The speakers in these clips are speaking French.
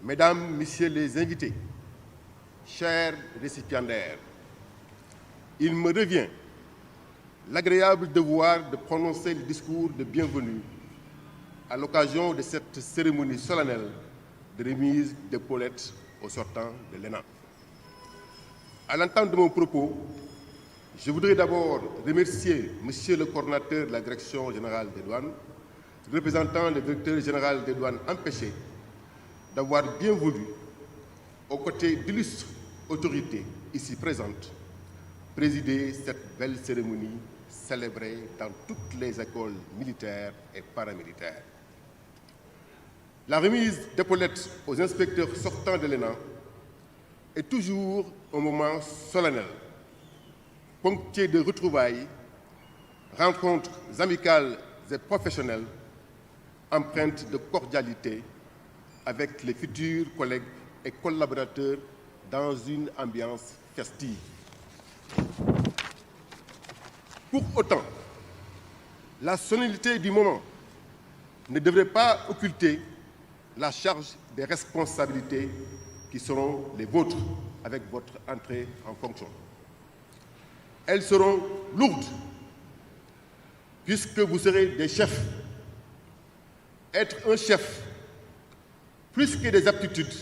Mesdames, Messieurs les invités, chers récipiendaires, il me revient l'agréable devoir de prononcer le discours de bienvenue à l'occasion de cette cérémonie solennelle de remise d'épaulettes aux sortants de l'ENA. À l'entente de mon propos, je voudrais d'abord remercier Monsieur le coordonnateur de la Direction générale des douanes, représentant le directeur général des douanes empêché, d'avoir bien voulu, aux côtés d'illustres autorités ici présentes, présider cette belle cérémonie célébrée dans toutes les écoles militaires et paramilitaires. La remise d'épaulettes aux inspecteurs sortants de l'ENA est toujours un moment solennel, ponctué de retrouvailles, rencontres amicales et professionnelles, empreintes de cordialité avec les futurs collègues et collaborateurs dans une ambiance festive. Pour autant, la solennité du moment ne devrait pas occulter la charge des responsabilités qui seront les vôtres avec votre entrée en fonction. Elles seront lourdes, puisque vous serez des chefs. Être un chef, plus que des aptitudes,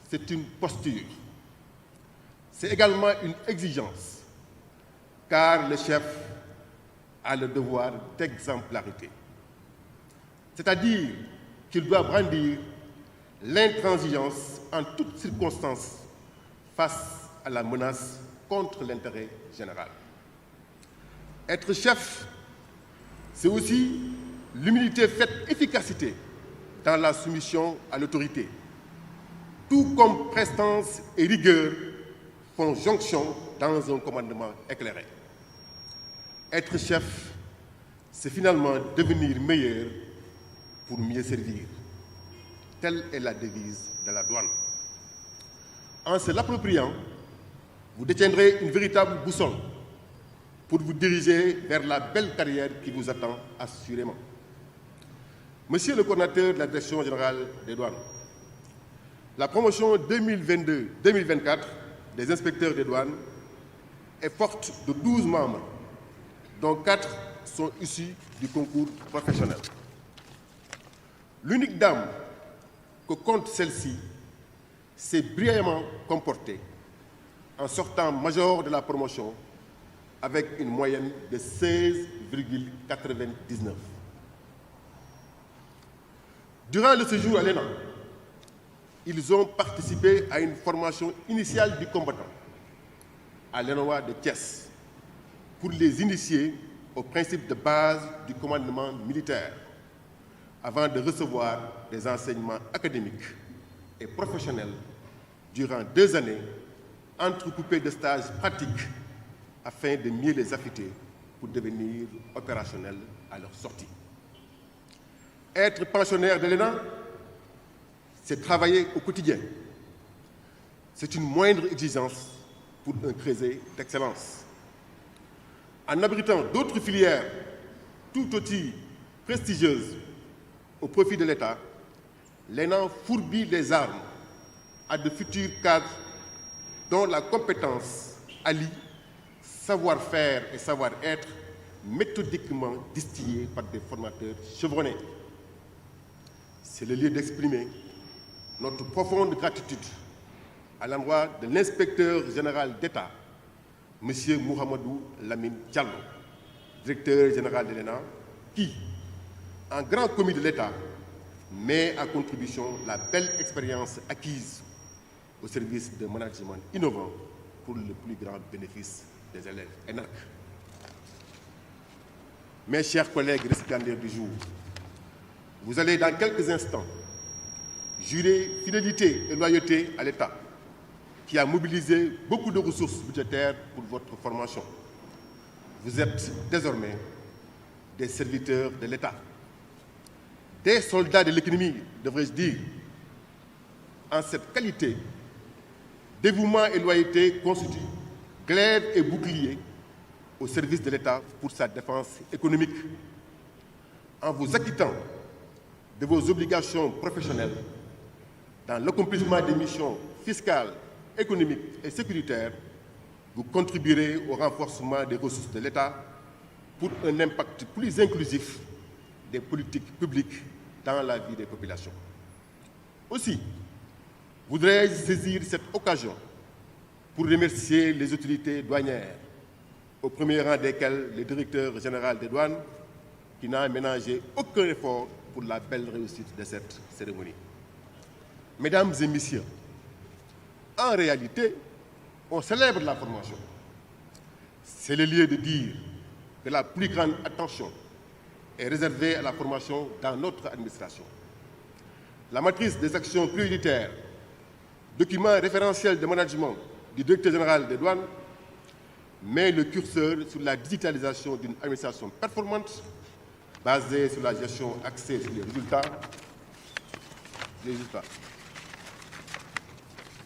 c'est une posture. C'est également une exigence, car le chef a le devoir d'exemplarité. C'est-à-dire qu'il doit brandir l'intransigeance en toutes circonstances face à la menace contre l'intérêt général. Être chef, c'est aussi l'humilité faite efficacité dans la soumission à l'autorité, tout comme prestance et rigueur font jonction dans un commandement éclairé. Être chef, c'est finalement devenir meilleur pour mieux servir. Telle est la devise de la douane. En se l'appropriant, vous détiendrez une véritable boussole pour vous diriger vers la belle carrière qui vous attend assurément. Monsieur le coordonnateur de la Direction générale des douanes, la promotion 2022-2024 des inspecteurs des douanes est forte de 12 membres, dont 4 sont issus du concours professionnel. L'unique dame que compte celle-ci s'est brillamment comportée en sortant major de la promotion avec une moyenne de 16,99. Durant le séjour à l'ENA, ils ont participé à une formation initiale du combattant à l'ENOA de Thiès pour les initier aux principes de base du commandement militaire avant de recevoir des enseignements académiques et professionnels durant 2 années entrecoupés de stages pratiques afin de mieux les affûter pour devenir opérationnels à leur sortie. Être pensionnaire de l'ENA, c'est travailler au quotidien. C'est une moindre exigence pour un creuset d'excellence. En abritant d'autres filières tout aussi prestigieuses au profit de l'État, l'ENA fourbit les armes à de futurs cadres dont la compétence allie savoir-faire et savoir-être méthodiquement distillés par des formateurs chevronnés. C'est le lieu d'exprimer notre profonde gratitude à l'endroit de l'inspecteur général d'État, M. Mouhamadou Lamine Diallo, directeur général de l'ENA, qui, en grand commis de l'État, met à contribution la belle expérience acquise au service de management innovant pour le plus grand bénéfice des élèves ENAC. Mes chers collègues récipiendaires du jour, vous allez dans quelques instants jurer fidélité et loyauté à l'État qui a mobilisé beaucoup de ressources budgétaires pour votre formation. Vous êtes désormais des serviteurs de l'État, des soldats de l'économie, devrais-je dire. En cette qualité, dévouement et loyauté constituent glaive et bouclier au service de l'État pour sa défense économique. En vous acquittant de vos obligations professionnelles, dans l'accomplissement des missions fiscales, économiques et sécuritaires, vous contribuerez au renforcement des ressources de l'État pour un impact plus inclusif des politiques publiques dans la vie des populations. Aussi, voudrais-je saisir cette occasion pour remercier les autorités douanières, au premier rang desquelles le directeur général des douanes, qui n'a ménagé aucun effort pour la belle réussite de cette cérémonie. Mesdames et messieurs, en réalité, on célèbre la formation. C'est le lieu de dire que la plus grande attention est réservée à la formation dans notre administration. La matrice des actions prioritaires, document référentiel de management du directeur général des douanes, met le curseur sur la digitalisation d'une administration performante basée sur la gestion axée sur les résultats.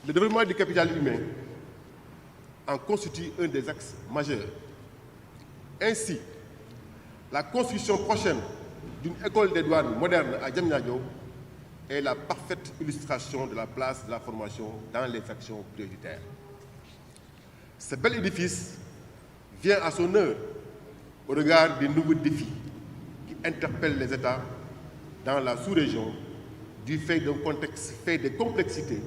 Le développement du capital humain en constitue un des axes majeurs. Ainsi, la construction prochaine d'une école des douanes moderne à Diamniadio est la parfaite illustration de la place de la formation dans les actions prioritaires. Ce bel édifice vient à son heure au regard des nouveaux défis qui interpellent les États dans la sous-région du fait d'un contexte fait de complexités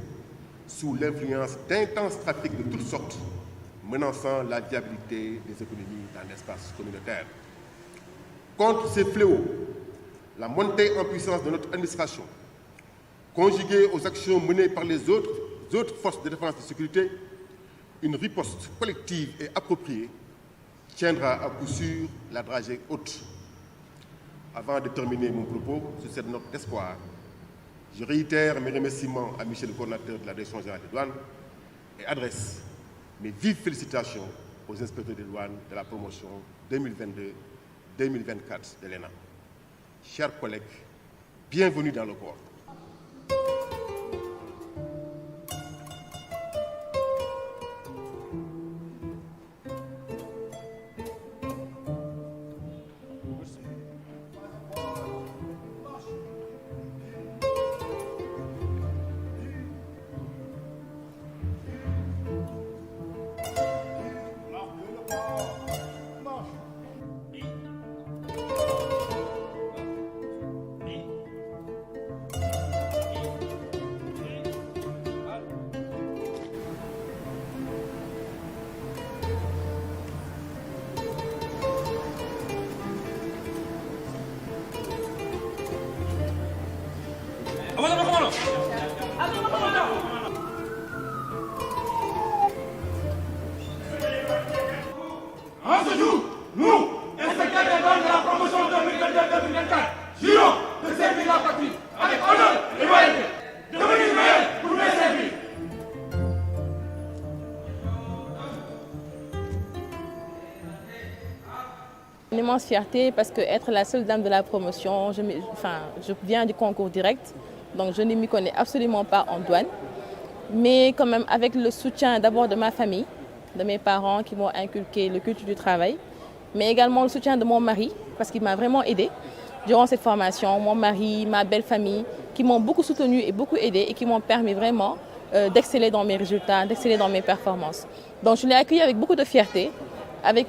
sous l'influence d'intenses trafics de toutes sortes menaçant la viabilité des économies dans l'espace communautaire. Contre ces fléaux, la montée en puissance de notre administration, conjuguée aux actions menées par les autres forces de défense et de sécurité, une riposte collective et appropriée tiendra à coup sûr la dragée haute. Avant de terminer mon propos sur cette note d'espoir, je réitère mes remerciements à Michel le coordonnateur de la Direction générale des douanes et adresse mes vives félicitations aux inspecteurs des douanes de la promotion 2022-2024 de l'ENA. Chers collègues, bienvenue dans le corps. En ce jour, nous, inspecteurs des douanes de la promotion 2022-2024, jurons de servir la patrie avec honneur et loyauté, devenir meilleur pour mieux servir. Une immense fierté parce que être la seule dame de la promotion, je viens du concours direct, donc je ne m'y connais absolument pas en douane. Mais quand même avec le soutien d'abord de ma famille, de mes parents qui m'ont inculqué le culte du travail, mais également le soutien de mon mari parce qu'il m'a vraiment aidé durant cette formation. Mon mari, ma belle famille qui m'ont beaucoup soutenu et beaucoup aidé et qui m'ont permis vraiment d'exceller dans mes résultats, d'exceller dans mes performances. Donc je l'ai accueilli avec beaucoup de fierté, avec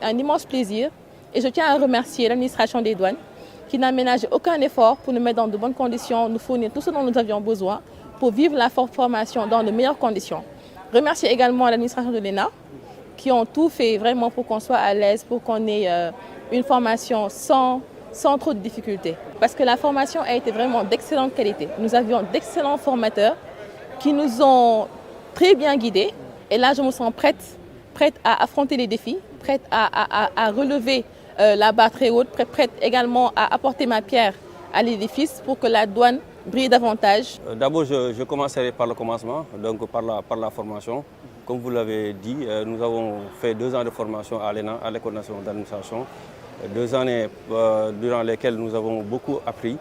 un immense plaisir. Et je tiens à remercier l'administration des douanes qui n'a ménagé aucun effort pour nous mettre dans de bonnes conditions, nous fournir tout ce dont nous avions besoin pour vivre la formation dans de meilleures conditions. Remercier également l'administration de l'ENA qui ont tout fait vraiment pour qu'on soit à l'aise, pour qu'on ait une formation sans trop de difficultés. Parce que la formation a été vraiment d'excellente qualité. Nous avions d'excellents formateurs qui nous ont très bien guidés. Et là, je me sens prête à affronter les défis, prête à relever la barre très haute, prête également à apporter ma pierre à l'édifice pour que la douane brille davantage. D'abord, je commencerai par le commencement, donc par la formation. Comme vous l'avez dit, nous avons fait 2 ans de formation à l'ENA, à l'École nationale d'administration. 2 années durant lesquelles nous avons beaucoup appris,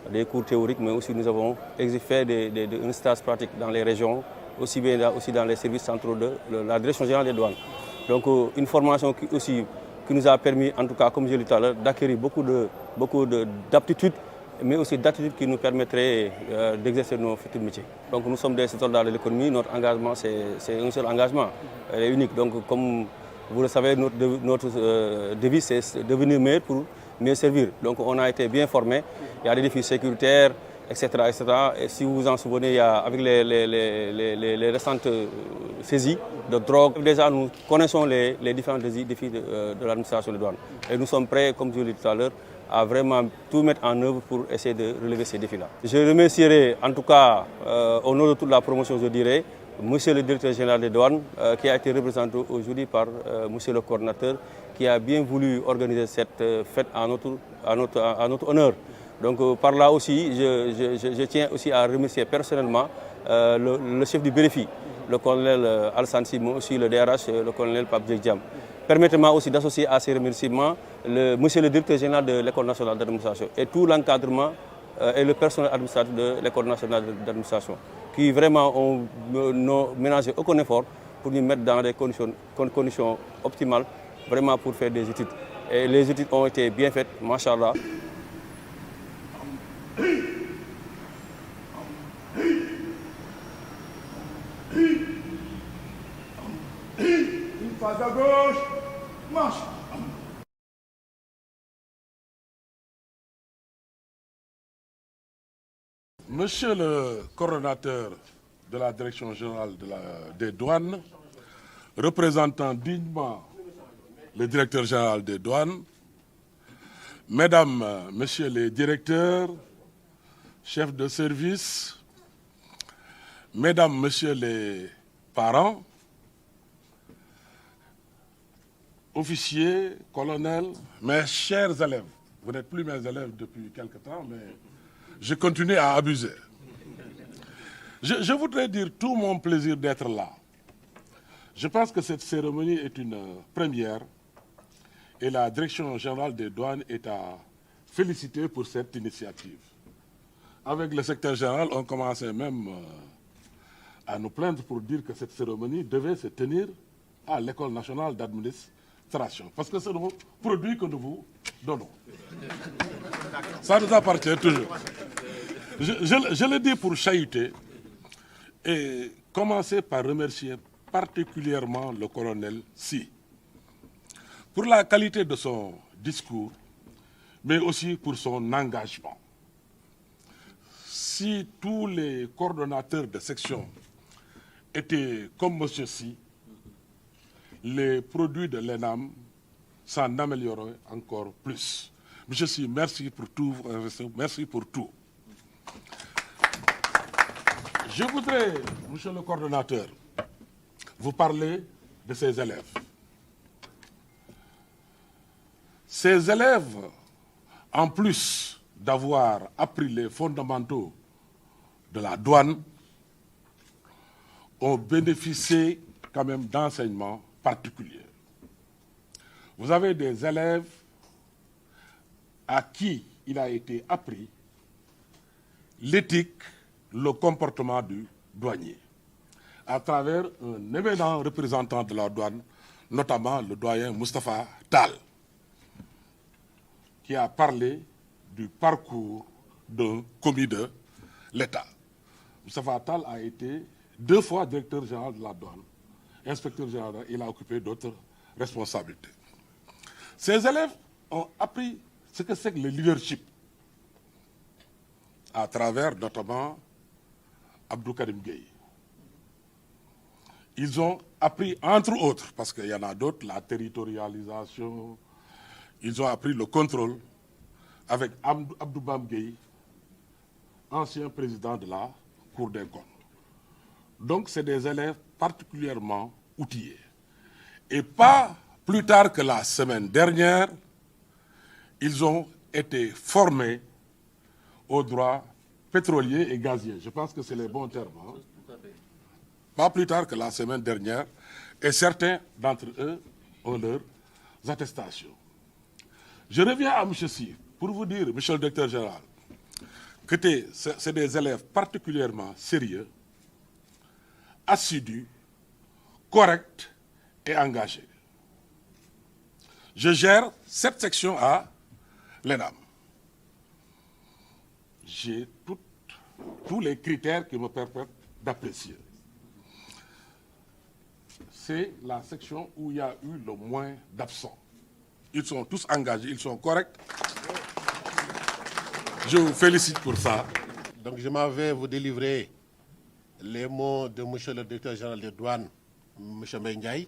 des cours théoriques, mais aussi nous avons fait une stage pratique dans les régions, aussi dans les services centraux de la Direction générale des douanes. Donc une formation qui nous a permis, en tout cas comme je l'ai dit tout à l'heure, d'acquérir beaucoup d'aptitudes mais aussi d'attitude qui nous permettrait d'exercer nos futurs métiers. Donc nous sommes des soldats de l'économie, notre engagement c'est un seul engagement, elle est unique. Donc comme vous le savez, notre devise c'est devenir meilleur pour mieux servir. Donc on a été bien formés, il y a des défis sécuritaires, etc. etc. Et si vous vous en souvenez, avec les récentes saisies de drogue, déjà nous connaissons les différents défis de l'administration des douanes. Et nous sommes prêts, comme je l'ai dit tout à l'heure, à vraiment tout mettre en œuvre pour essayer de relever ces défis-là. Je remercierai en tout cas, au nom de toute la promotion, je dirais, Monsieur le directeur général des douanes, qui a été représenté aujourd'hui par Monsieur le coordinateur, qui a bien voulu organiser cette fête à notre honneur. Donc par là aussi, je tiens aussi à remercier personnellement le chef du BREFI, le colonel Alassane Simon, aussi le DRH, le colonel Pape Djekdiam. Permettez-moi aussi d'associer à ces remerciements monsieur le directeur général de l'École nationale d'administration et tout l'encadrement et le personnel administratif de l'École nationale d'administration, qui vraiment n'ont ménagé aucun effort pour nous mettre dans des conditions optimales, vraiment pour faire des études. Et les études ont été bien faites, machallah. Une phase à gauche, marche. Monsieur le coordonnateur de la Direction générale des douanes, représentant dignement le directeur général des douanes, Mesdames, Messieurs les directeurs, chefs de service, Mesdames, Messieurs les parents, officiers, colonels, mes chers élèves. Vous n'êtes plus mes élèves depuis quelque temps, mais je continue à abuser. Je voudrais dire tout mon plaisir d'être là. Je pense que cette cérémonie est une première et la Direction générale des douanes est à féliciter pour cette initiative. Avec le secrétaire général, on commençait même à nous plaindre pour dire que cette cérémonie devait se tenir à l'École nationale d'administration, parce que c'est nos produits que nous vous donnons. Ça nous appartient toujours. Je le dis pour chahuter et commencer par remercier particulièrement le colonel Sy pour la qualité de son discours, mais aussi pour son engagement. Si tous les coordonnateurs de section étaient comme M. Sy, les produits de l'ENAM s'en amélioreraient encore plus. M. Sy, merci pour tout, merci pour tout. Je voudrais, monsieur le coordonnateur, vous parler de ces élèves. Ces élèves, en plus d'avoir appris les fondamentaux de la douane, ont bénéficié quand même d'enseignements particuliers. Vous avez des élèves à qui il a été appris l'éthique, le comportement du douanier, à travers un éminent représentant de la douane, notamment le doyen Moustapha Tall, qui a parlé du parcours d'un commis de l'État. Moustapha Tall a été 2 fois directeur général de la douane, inspecteur général, il a occupé d'autres responsabilités. Ces élèves ont appris ce que c'est que le leadership, à travers notamment Abdou Karim Gueye. Ils ont appris, entre autres, parce qu'il y en a d'autres, la territorialisation, ils ont appris le contrôle avec Abdou Bam Gueye, ancien président de la Cour des comptes. Donc, c'est des élèves particulièrement outillés. Et pas plus tard que la semaine dernière, ils ont été formés aux droits pétroliers et gaziers. Je pense que c'est les bons termes. Hein? Pas plus tard que la semaine dernière, et certains d'entre eux ont leurs attestations. Je reviens à M. Sy pour vous dire, M. le directeur général, que c'est des élèves particulièrement sérieux, assidus, corrects et engagés. Je gère cette section à l'ENAM. j'ai tous les critères qui me permettent d'apprécier. C'est la section où il y a eu le moins d'absents. Ils sont tous engagés, ils sont corrects. Je vous félicite pour ça. Donc je m'en vais vous délivrer les mots de M. le directeur général des douanes, M. Ndiaye,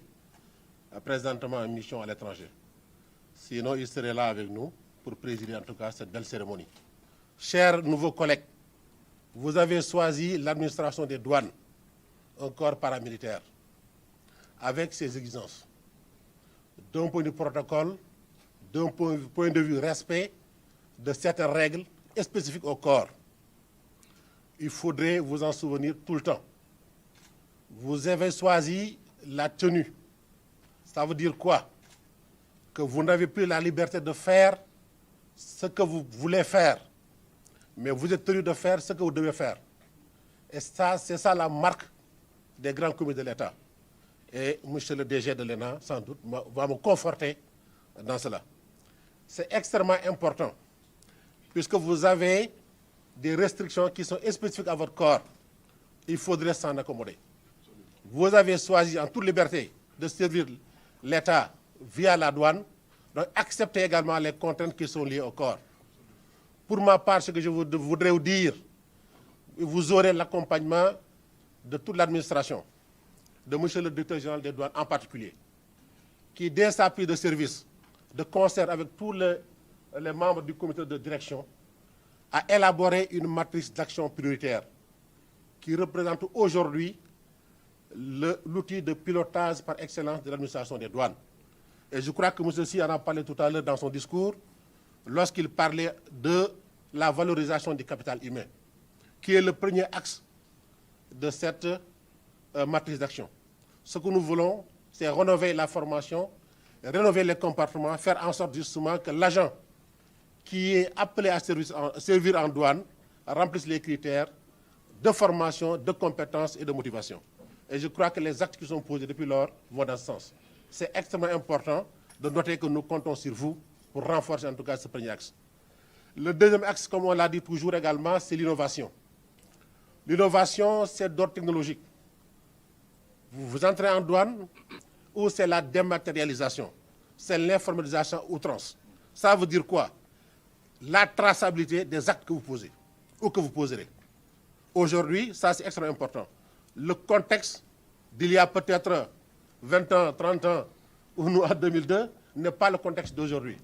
présentement en mission à l'étranger. Sinon, il serait là avec nous pour présider en tout cas cette belle cérémonie. Chers nouveaux collègues, vous avez choisi l'administration des douanes, un corps paramilitaire, avec ses exigences. D'un point de vue protocole, d'un point de vue respect de certaines règles spécifiques au corps. Il faudrait vous en souvenir tout le temps. Vous avez choisi la tenue. Ça veut dire quoi? Que vous n'avez plus la liberté de faire ce que vous voulez faire, mais vous êtes tenu de faire ce que vous devez faire. Et ça, c'est ça la marque des grands commis de l'État. Et M. le DG de l'ENA, sans doute, va me conforter dans cela. C'est extrêmement important, puisque vous avez des restrictions qui sont spécifiques à votre corps. Il faudrait s'en accommoder. Vous avez choisi en toute liberté de servir l'État via la douane, donc acceptez également les contraintes qui sont liées au corps. Pour ma part, ce que je voudrais vous dire, vous aurez l'accompagnement de toute l'administration, de M. le directeur général des douanes en particulier, qui, dès sa prise de service, de concert avec tous les membres du comité de direction, a élaboré une matrice d'action prioritaire qui représente aujourd'hui l'outil de pilotage par excellence de l'administration des douanes. Et je crois que M. Sy en a parlé tout à l'heure dans son discours, lorsqu'il parlait de la valorisation du capital humain, qui est le premier axe de cette matrice d'action. Ce que nous voulons, c'est rénover la formation, rénover les comportements, faire en sorte justement que l'agent qui est appelé à servir en douane remplisse les critères de formation, de compétences et de motivation. Et je crois que les actes qui sont posés depuis lors vont dans ce sens. C'est extrêmement important de noter que nous comptons sur vous pour renforcer en tout cas ce premier axe. Le deuxième axe, comme on l'a dit toujours également, c'est l'innovation. L'innovation, c'est d'ordre technologique. Vous entrez en douane ou c'est la dématérialisation, c'est l'informalisation outrance. Ça veut dire quoi? La traçabilité des actes que vous posez ou que vous poserez. Aujourd'hui, ça c'est extrêmement important. Le contexte d'il y a peut-être 20 ans, 30 ans, ou nous en 2002, n'est pas le contexte d'aujourd'hui,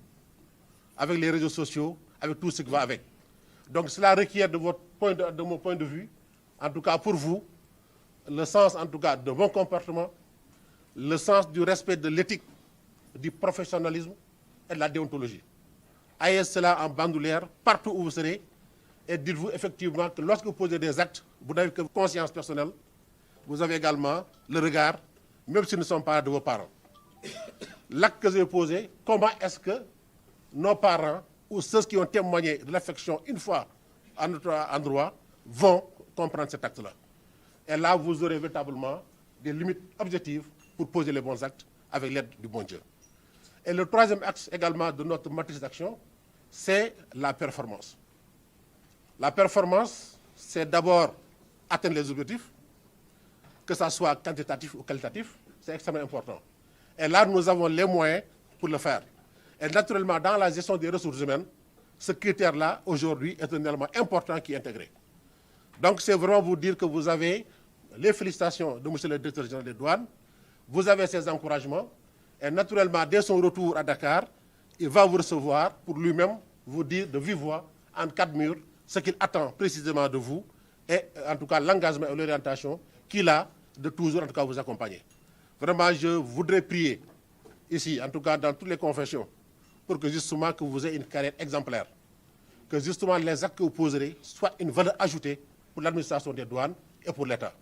avec les réseaux sociaux, avec tout ce qui va avec. Donc cela requiert de mon point de vue, en tout cas pour vous, le sens en tout cas de bon comportement, le sens du respect de l'éthique, du professionnalisme et de la déontologie. Ayez cela en bandoulière partout où vous serez et dites-vous effectivement que lorsque vous posez des actes, vous n'avez que conscience personnelle, vous avez également le regard, même s'ils ne sont pas de vos parents. L'acte que j'ai posé, comment est-ce que nos parents ou ceux qui ont témoigné de l'affection une fois à notre endroit vont comprendre cet acte-là. Et là, vous aurez véritablement des limites objectives pour poser les bons actes avec l'aide du bon Dieu. Et le troisième axe également de notre matrice d'action, c'est la performance. La performance, c'est d'abord atteindre les objectifs, que ce soit quantitatif ou qualitatif, c'est extrêmement important. Et là, nous avons les moyens pour le faire. Et naturellement, dans la gestion des ressources humaines, ce critère-là, aujourd'hui, est un élément important qui est intégré. Donc, c'est vraiment vous dire que vous avez les félicitations de M. le directeur général des douanes, vous avez ses encouragements, et naturellement, dès son retour à Dakar, il va vous recevoir pour lui-même vous dire de vive voix, en 4 murs, ce qu'il attend précisément de vous, et en tout cas l'engagement et l'orientation qu'il a de toujours en tout cas vous accompagner. Vraiment, je voudrais prier ici, en tout cas dans toutes les confessions, pour que justement que vous ayez une carrière exemplaire, que justement les actes que vous poserez soient une valeur ajoutée pour l'administration des douanes et pour l'État.